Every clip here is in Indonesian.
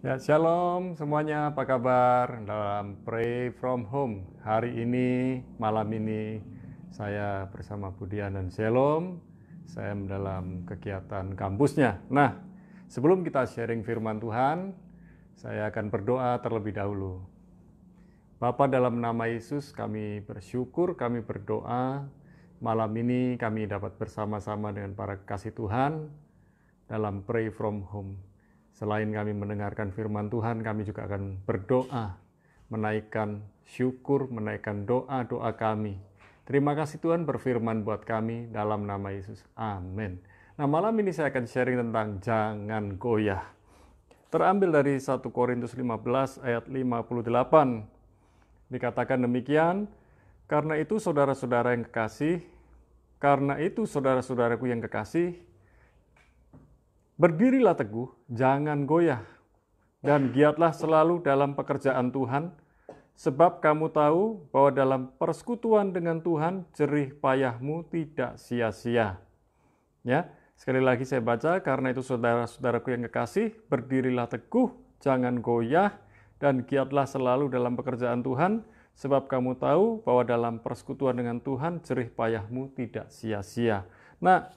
Ya, shalom semuanya, apa kabar? Dalam Pray From Home, hari ini, malam ini, saya bersama Budian dan Shalom, saya dalam kegiatan kampusnya. Nah, sebelum kita sharing firman Tuhan, saya akan berdoa terlebih dahulu. Bapa, dalam nama Yesus, kami bersyukur, kami berdoa, malam ini kami dapat bersama-sama dengan para kekasih Tuhan, dalam Pray From Home. Selain kami mendengarkan firman Tuhan, kami juga akan berdoa, menaikkan syukur, menaikkan doa-doa kami. Terima kasih Tuhan berfirman buat kami dalam nama Yesus. Amin. Nah, malam ini saya akan sharing tentang jangan goyah. Terambil dari 1 Korintus 15 ayat 58. Dikatakan demikian, karena itu saudara-saudara yang kekasih, karena itu saudara-saudaraku yang kekasih, berdirilah teguh, jangan goyah, dan giatlah selalu dalam pekerjaan Tuhan, sebab kamu tahu bahwa dalam persekutuan dengan Tuhan, jerih payahmu tidak sia-sia. Ya, sekali lagi saya baca, karena itu saudara-saudaraku yang kekasih, berdirilah teguh, jangan goyah, dan giatlah selalu dalam pekerjaan Tuhan, sebab kamu tahu bahwa dalam persekutuan dengan Tuhan, jerih payahmu tidak sia-sia. Nah,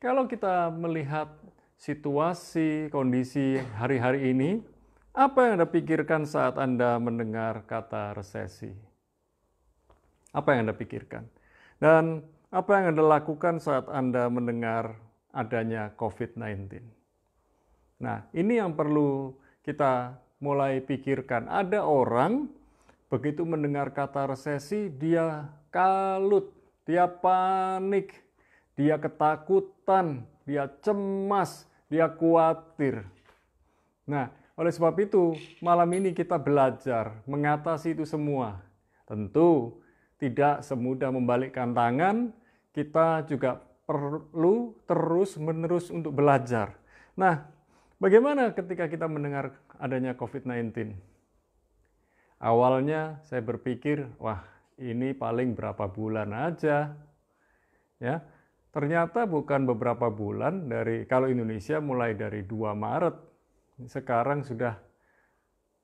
kalau kita melihat situasi, kondisi hari-hari ini, apa yang Anda pikirkan saat Anda mendengar kata resesi? Apa yang Anda pikirkan? Dan apa yang Anda lakukan saat Anda mendengar adanya COVID-19? Nah, ini yang perlu kita mulai pikirkan. Ada orang begitu mendengar kata resesi, dia kalut, dia panik, dia ketakutan, dia cemas, dia khawatir. Nah, oleh sebab itu, malam ini kita belajar mengatasi itu semua. Tentu tidak semudah membalikkan tangan, kita juga perlu terus-menerus untuk belajar. Nah, bagaimana ketika kita mendengar adanya COVID-19? Awalnya saya berpikir, wah ini paling berapa bulan aja. Ya, ternyata bukan beberapa bulan, kalau Indonesia mulai dari 2 Maret, sekarang sudah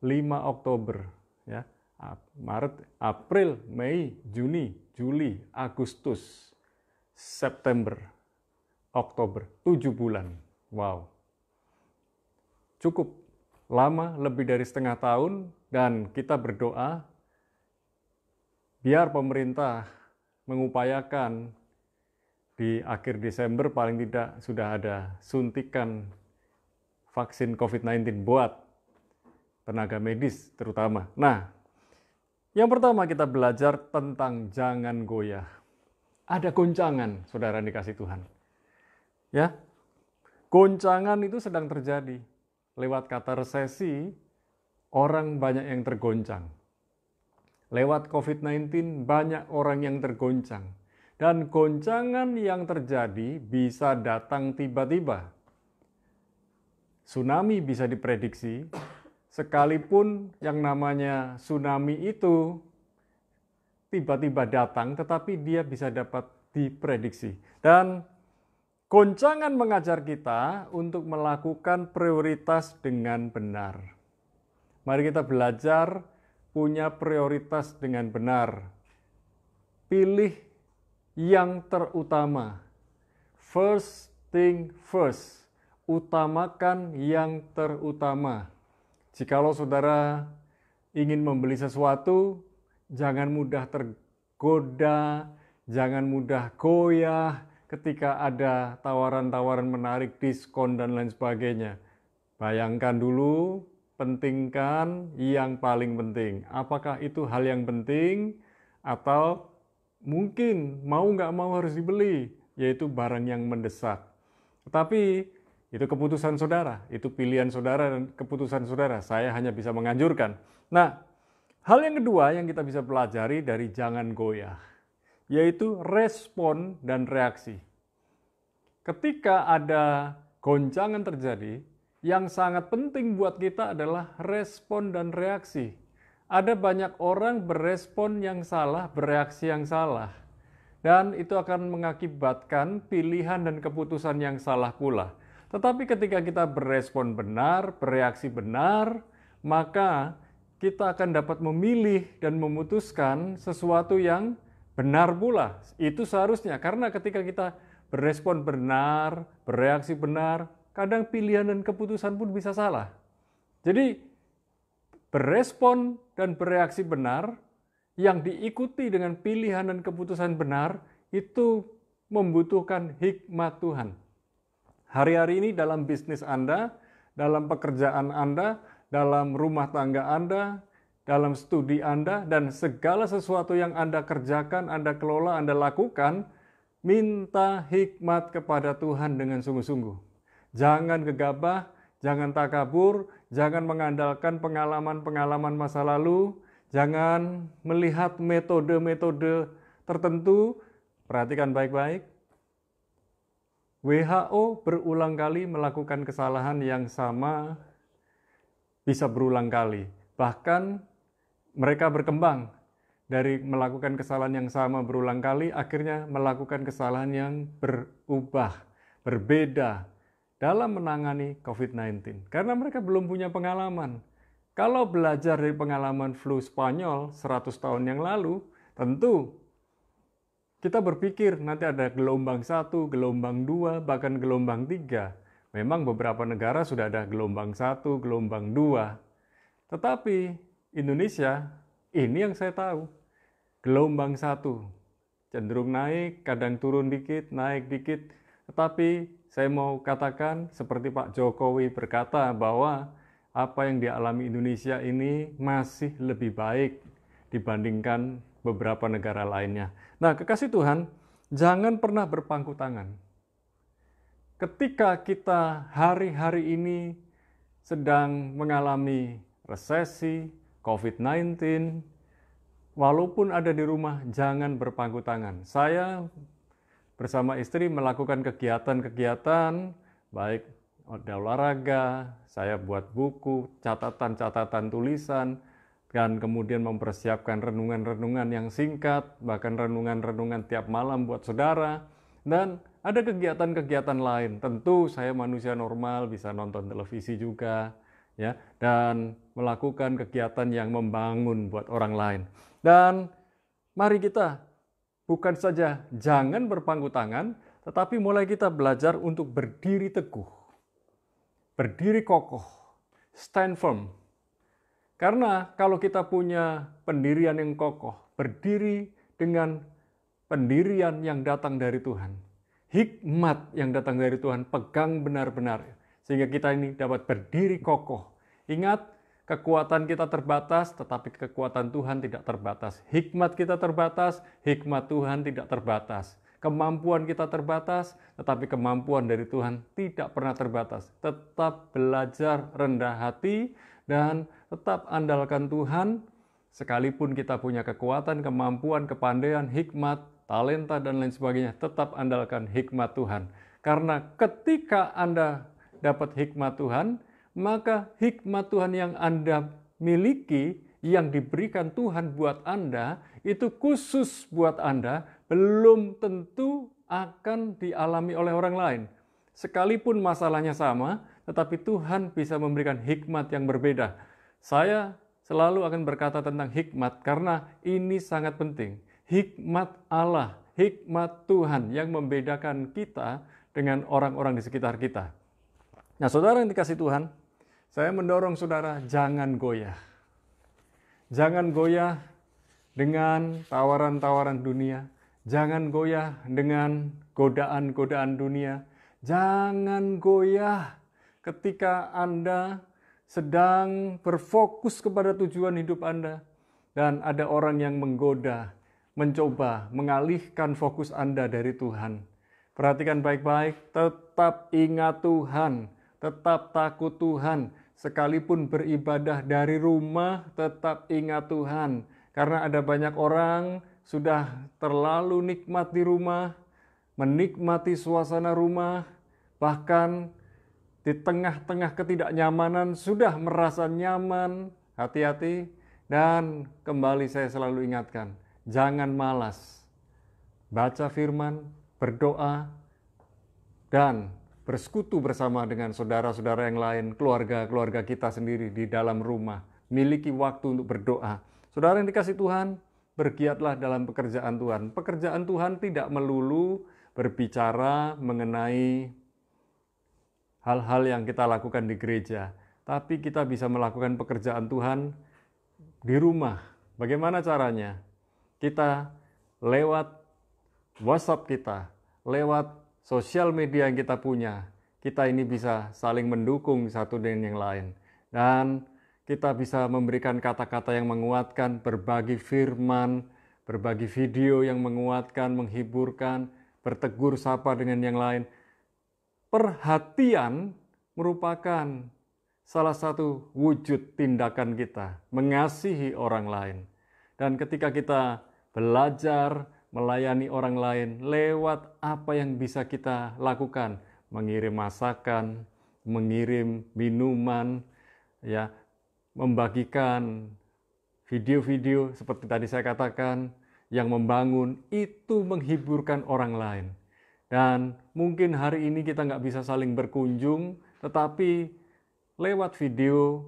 5 Oktober. Ya, Maret, April, Mei, Juni, Juli, Agustus, September, Oktober, 7 bulan. Wow, cukup lama, lebih dari setengah tahun, dan kita berdoa biar pemerintah mengupayakan di akhir Desember paling tidak sudah ada suntikan vaksin COVID-19 buat tenaga medis terutama. Nah, yang pertama kita belajar tentang jangan goyah. Ada goncangan, saudara dikasih Tuhan. Ya, goncangan itu sedang terjadi. Lewat kata resesi, orang banyak yang tergoncang. Lewat COVID-19, banyak orang yang tergoncang. Dan goncangan yang terjadi bisa datang tiba-tiba. Tsunami bisa diprediksi, sekalipun yang namanya tsunami itu tiba-tiba datang, tetapi dia bisa dapat diprediksi. Dan goncangan mengajar kita untuk melakukan prioritas dengan benar. Mari kita belajar punya prioritas dengan benar. Pilih yang terutama. First thing first. Utamakan yang terutama. Jikalau saudara ingin membeli sesuatu, jangan mudah tergoda, jangan mudah goyah ketika ada tawaran-tawaran menarik, diskon, dan lain sebagainya. Bayangkan dulu, pentingkan yang paling penting. Apakah itu hal yang penting atau mungkin mau nggak mau harus dibeli, yaitu barang yang mendesak. Tetapi itu keputusan saudara, itu pilihan saudara dan keputusan saudara. Saya hanya bisa menganjurkan. Nah, hal yang kedua yang kita bisa pelajari dari jangan goyah, yaitu respon dan reaksi. Ketika ada goncangan terjadi, yang sangat penting buat kita adalah respon dan reaksi. Ada banyak orang berespon yang salah, bereaksi yang salah. Dan itu akan mengakibatkan pilihan dan keputusan yang salah pula. Tetapi ketika kita berespon benar, bereaksi benar, maka kita akan dapat memilih dan memutuskan sesuatu yang benar pula. Itu seharusnya, karena ketika kita berespon benar, bereaksi benar, kadang pilihan dan keputusan pun bisa salah. Jadi, berespon dan bereaksi benar yang diikuti dengan pilihan dan keputusan benar itu membutuhkan hikmat Tuhan. Hari-hari ini dalam bisnis Anda, dalam pekerjaan Anda, dalam rumah tangga Anda, dalam studi Anda, dan segala sesuatu yang Anda kerjakan, Anda kelola, Anda lakukan, minta hikmat kepada Tuhan dengan sungguh-sungguh. Jangan gegabah, jangan takabur, jangan mengandalkan pengalaman-pengalaman masa lalu, jangan melihat metode-metode tertentu. Perhatikan baik-baik. WHO berulang kali melakukan kesalahan yang sama, bisa berulang kali. Bahkan mereka berkembang dari melakukan kesalahan yang sama berulang kali, akhirnya melakukan kesalahan yang berubah, berbeda dalam menangani COVID-19. Karena mereka belum punya pengalaman. Kalau belajar dari pengalaman flu Spanyol 100 tahun yang lalu, tentu kita berpikir nanti ada gelombang 1, gelombang 2, bahkan gelombang 3. Memang beberapa negara sudah ada gelombang 1, gelombang 2. Tetapi Indonesia, ini yang saya tahu, gelombang 1. Cenderung naik, kadang turun dikit, naik dikit. Tetapi saya mau katakan seperti Pak Jokowi berkata bahwa apa yang dialami Indonesia ini masih lebih baik dibandingkan beberapa negara lainnya. Nah, kekasih Tuhan, jangan pernah berpangku tangan. Ketika kita hari-hari ini sedang mengalami resesi, COVID-19, walaupun ada di rumah, jangan berpangku tangan. Saya bersama istri melakukan kegiatan-kegiatan, baik ada olahraga, saya buat buku, catatan-catatan tulisan, dan kemudian mempersiapkan renungan-renungan yang singkat, bahkan renungan-renungan tiap malam buat saudara, dan ada kegiatan-kegiatan lain. Tentu saya manusia normal, bisa nonton televisi juga, ya, dan melakukan kegiatan yang membangun buat orang lain. Dan mari kita bukan saja jangan berpangku tangan, tetapi mulai kita belajar untuk berdiri teguh, berdiri kokoh, stand firm. Karena kalau kita punya pendirian yang kokoh, berdiri dengan pendirian yang datang dari Tuhan, hikmat yang datang dari Tuhan, pegang benar-benar, sehingga kita ini dapat berdiri kokoh. Ingat, kekuatan kita terbatas, tetapi kekuatan Tuhan tidak terbatas. Hikmat kita terbatas, hikmat Tuhan tidak terbatas. Kemampuan kita terbatas, tetapi kemampuan dari Tuhan tidak pernah terbatas. Tetap belajar rendah hati, dan tetap andalkan Tuhan, sekalipun kita punya kekuatan, kemampuan, kepandaian, hikmat, talenta, dan lain sebagainya, tetap andalkan hikmat Tuhan. Karena ketika Anda dapat hikmat Tuhan, maka hikmat Tuhan yang Anda miliki, yang diberikan Tuhan buat Anda, itu khusus buat Anda, belum tentu akan dialami oleh orang lain. Sekalipun masalahnya sama, tetapi Tuhan bisa memberikan hikmat yang berbeda. Saya selalu akan berkata tentang hikmat karena ini sangat penting. Hikmat Allah, hikmat Tuhan yang membedakan kita dengan orang-orang di sekitar kita. Nah, saudara yang dikasih Tuhan, saya mendorong saudara jangan goyah. Jangan goyah dengan tawaran-tawaran dunia. Jangan goyah dengan godaan-godaan dunia. Jangan goyah ketika Anda sedang berfokus kepada tujuan hidup Anda dan ada orang yang menggoda, mencoba mengalihkan fokus Anda dari Tuhan. Perhatikan baik-baik, tetap ingat Tuhan, tetap takut Tuhan, sekalipun beribadah dari rumah, tetap ingat Tuhan. Karena ada banyak orang sudah terlalu nikmat di rumah, menikmati suasana rumah, bahkan di tengah-tengah ketidaknyamanan sudah merasa nyaman. Hati-hati, dan kembali saya selalu ingatkan, jangan malas. Baca firman, berdoa, dan bersekutu bersama dengan saudara-saudara yang lain, keluarga-keluarga kita sendiri di dalam rumah. Miliki waktu untuk berdoa. Saudara yang dikasih Tuhan, bergiatlah dalam pekerjaan Tuhan. Pekerjaan Tuhan tidak melulu berbicara mengenai hal-hal yang kita lakukan di gereja, tapi kita bisa melakukan pekerjaan Tuhan di rumah. Bagaimana caranya? Kita lewat WhatsApp kita, lewat sosial media yang kita punya, kita ini bisa saling mendukung satu dengan yang lain. Dan kita bisa memberikan kata-kata yang menguatkan, berbagi firman, berbagi video yang menguatkan, menghiburkan, bertegur sapa dengan yang lain. Perhatian merupakan salah satu wujud tindakan kita, mengasihi orang lain. Dan ketika kita belajar melayani orang lain lewat apa yang bisa kita lakukan, mengirim masakan, mengirim minuman, ya, membagikan video-video seperti tadi saya katakan yang membangun, itu menghiburkan orang lain. Dan mungkin hari ini kita nggak bisa saling berkunjung, tetapi lewat video,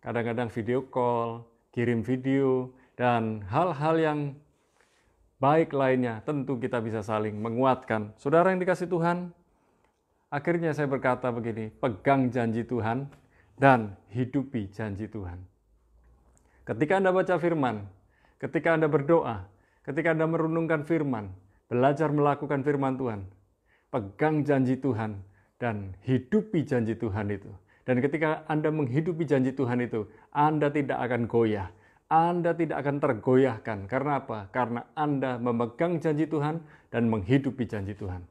kadang-kadang video call, kirim video, dan hal-hal yang baik lainnya, tentu kita bisa saling menguatkan. Saudara yang dikasih Tuhan, akhirnya saya berkata begini, pegang janji Tuhan dan hidupi janji Tuhan. Ketika Anda baca firman, ketika Anda berdoa, ketika Anda merenungkan firman, belajar melakukan firman Tuhan, pegang janji Tuhan dan hidupi janji Tuhan itu. Dan ketika Anda menghidupi janji Tuhan itu, Anda tidak akan goyah. Anda tidak akan tergoyahkan. Karena apa? Karena Anda memegang janji Tuhan dan menghidupi janji Tuhan.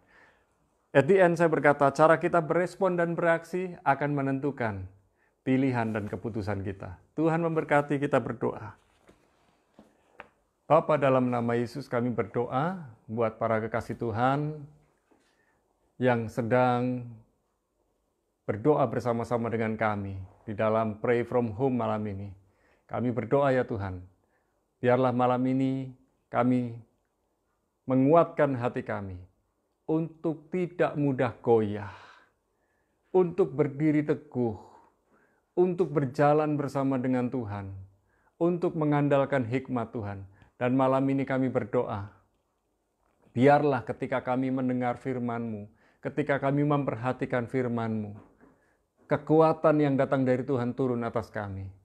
At the end saya berkata, cara kita berespon dan bereaksi akan menentukan pilihan dan keputusan kita. Tuhan memberkati, kita berdoa. Bapa, dalam nama Yesus kami berdoa buat para kekasih Tuhan yang sedang berdoa bersama-sama dengan kami di dalam Pray From Home malam ini. Kami berdoa ya Tuhan, biarlah malam ini kami menguatkan hati kami untuk tidak mudah goyah, untuk berdiri teguh, untuk berjalan bersama dengan Tuhan, untuk mengandalkan hikmat Tuhan. Dan malam ini kami berdoa, biarlah ketika kami mendengar firman-Mu, ketika kami memperhatikan firman-Mu, kekuatan yang datang dari Tuhan turun atas kami.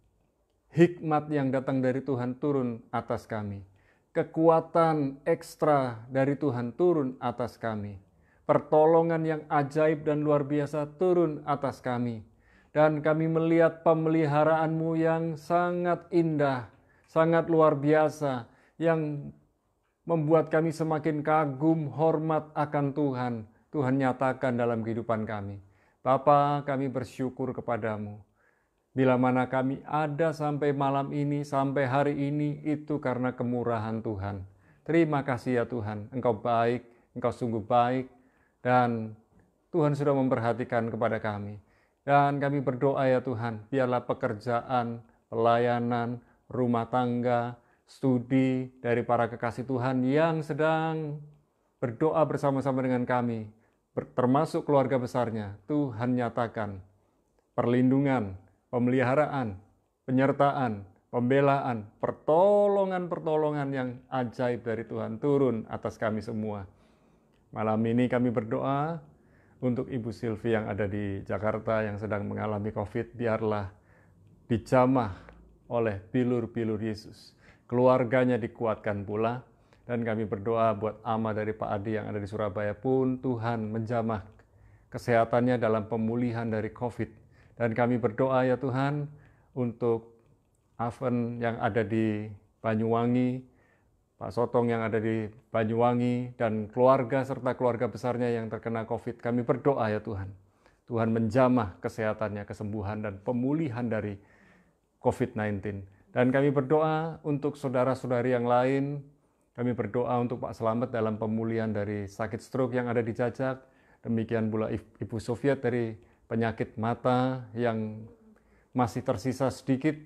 Hikmat yang datang dari Tuhan turun atas kami. Kekuatan ekstra dari Tuhan turun atas kami. Pertolongan yang ajaib dan luar biasa turun atas kami. Dan kami melihat pemeliharaanmu yang sangat indah, sangat luar biasa, yang membuat kami semakin kagum, hormat akan Tuhan. Tuhan nyatakan dalam kehidupan kami. Bapa, kami bersyukur kepadamu. Bila mana kami ada sampai malam ini, sampai hari ini, itu karena kemurahan Tuhan. Terima kasih ya Tuhan, Engkau baik, Engkau sungguh baik, dan Tuhan sudah memperhatikan kepada kami. Dan kami berdoa ya Tuhan, biarlah pekerjaan, pelayanan, rumah tangga, studi dari para kekasih Tuhan yang sedang berdoa bersama-sama dengan kami, termasuk keluarga besarnya, Tuhan nyatakan perlindungan, pemeliharaan, penyertaan, pembelaan, pertolongan-pertolongan yang ajaib dari Tuhan turun atas kami semua. Malam ini kami berdoa untuk Ibu Silvi yang ada di Jakarta yang sedang mengalami COVID, biarlah dijamah oleh bilur-bilur Yesus. Keluarganya dikuatkan pula, dan kami berdoa buat Ama dari Pak Adi yang ada di Surabaya pun, Tuhan menjamah kesehatannya dalam pemulihan dari COVID. Dan kami berdoa ya Tuhan untuk Aven yang ada di Banyuwangi, Pak Sotong yang ada di Banyuwangi, dan keluarga serta keluarga besarnya yang terkena COVID. Kami berdoa ya Tuhan. Tuhan menjamah kesehatannya, kesembuhan dan pemulihan dari COVID-19. Dan kami berdoa untuk saudara-saudari yang lain. Kami berdoa untuk Pak Slamet dalam pemulihan dari sakit stroke yang ada di Jajak. Demikian pula Ibu Sofiat dari penyakit mata yang masih tersisa sedikit,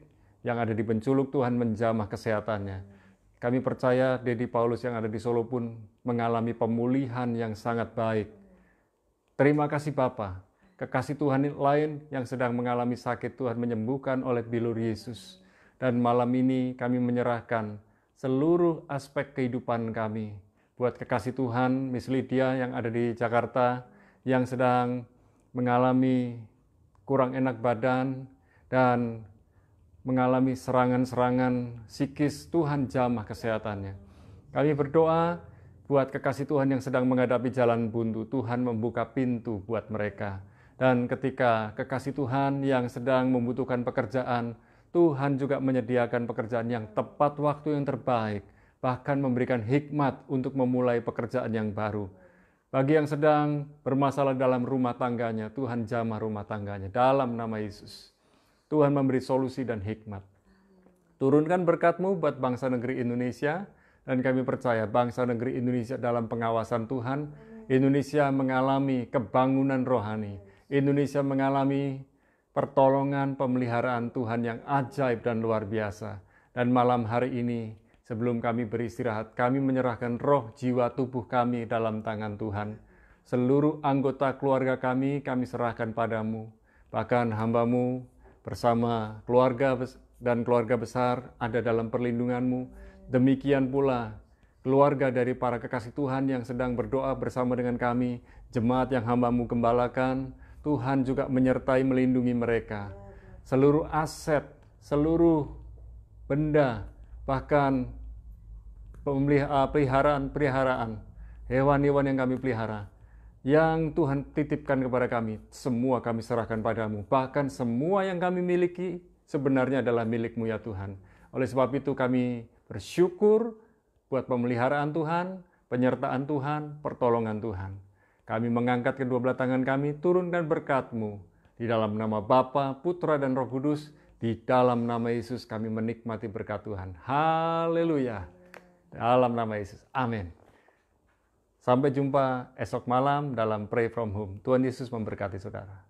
yang ada di Penculuk, Tuhan menjamah kesehatannya. Kami percaya Dedi Paulus yang ada di Solo pun mengalami pemulihan yang sangat baik. Terima kasih Bapa. Kekasih Tuhan lain yang sedang mengalami sakit, Tuhan menyembuhkan oleh bilur Yesus. Dan malam ini kami menyerahkan seluruh aspek kehidupan kami. Buat kekasih Tuhan, Miss Lydia yang ada di Jakarta, yang sedang mengalami kurang enak badan, dan mengalami serangan-serangan psikis, Tuhan jamah kesehatannya. Kami berdoa buat kekasih Tuhan yang sedang menghadapi jalan buntu, Tuhan membuka pintu buat mereka. Dan ketika kekasih Tuhan yang sedang membutuhkan pekerjaan, Tuhan juga menyediakan pekerjaan yang tepat waktu yang terbaik, bahkan memberikan hikmat untuk memulai pekerjaan yang baru. Bagi yang sedang bermasalah dalam rumah tangganya, Tuhan jamah rumah tangganya dalam nama Yesus. Tuhan memberi solusi dan hikmat. Turunkan berkat-Mu buat bangsa negeri Indonesia, dan kami percaya bangsa negeri Indonesia dalam pengawasan Tuhan. Indonesia mengalami kebangunan rohani. Indonesia mengalami pertolongan pemeliharaan Tuhan yang ajaib dan luar biasa. Dan malam hari ini, sebelum kami beristirahat, kami menyerahkan roh, jiwa, tubuh kami dalam tangan Tuhan. Seluruh anggota keluarga kami serahkan padamu. Bahkan hamba-Mu bersama keluarga dan keluarga besar ada dalam perlindungan-Mu. Demikian pula keluarga dari para kekasih Tuhan yang sedang berdoa bersama dengan kami, jemaat yang hamba-Mu gembalakan, Tuhan juga menyertai melindungi mereka. Seluruh aset, seluruh benda, bahkan peliharaan, hewan-hewan yang kami pelihara, yang Tuhan titipkan kepada kami, semua kami serahkan padamu. Bahkan semua yang kami miliki sebenarnya adalah milik-Mu ya Tuhan. Oleh sebab itu kami bersyukur buat pemeliharaan Tuhan, penyertaan Tuhan, pertolongan Tuhan. Kami mengangkat kedua belah tangan kami, turunkan berkat-Mu. Di dalam nama Bapa, Putra, dan Roh Kudus, di dalam nama Yesus kami menikmati berkat Tuhan. Haleluya. Dalam nama Yesus. Amin. Sampai jumpa esok malam dalam Pray From Home. Tuhan Yesus memberkati saudara.